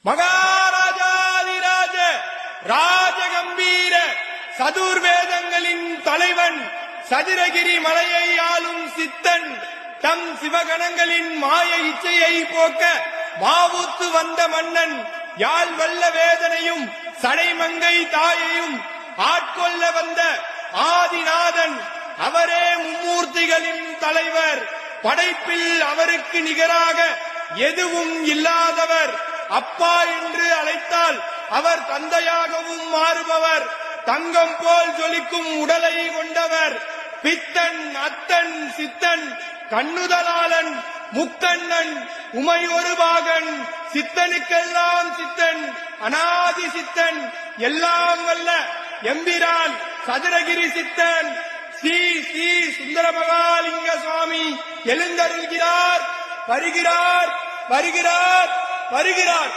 மகாராஜாதிராஜ ராஜகம்பீர சதுர்வேதங்களின் தலைவன் சதுரகிரி மலையை ஆளும் சித்தன் தம் சிவகணங்களின் மாய இச்சையை போக்க மாவுத்து வந்த மன்னன் யாழ் வல்ல வேதனையும் சடைமங்கை தாயையும் ஆட்கொள்ள வந்த ஆதிநாதன் அவரே மும்மூர்த்திகளின் தலைவர். படைப்பில் அவருக்கு நிகராக எதுவும் இல்லாதவர். அப்பா என்று அழைத்தால் அவர் தந்தையாகவும் மாறுபவர். தங்கம் போல் ஜொலிக்கும் உடலை கொண்டவர். பித்தன் அத்தன் சித்தன் கண்ணுதலாளன் முக்கண்ணன் உமையொரு பாகன் சித்தனுக்கெல்லாம் சித்தன் அனாதி சித்தன் எல்லாம் வல்ல எம்பிரான் சதுரகிரி சித்தன் ஸ்ரீ ஸ்ரீ சுந்தரமகாலிங்க சுவாமி எழுந்தருள்கிறார். வருகிறார் வருகிறார் வருகிறார்.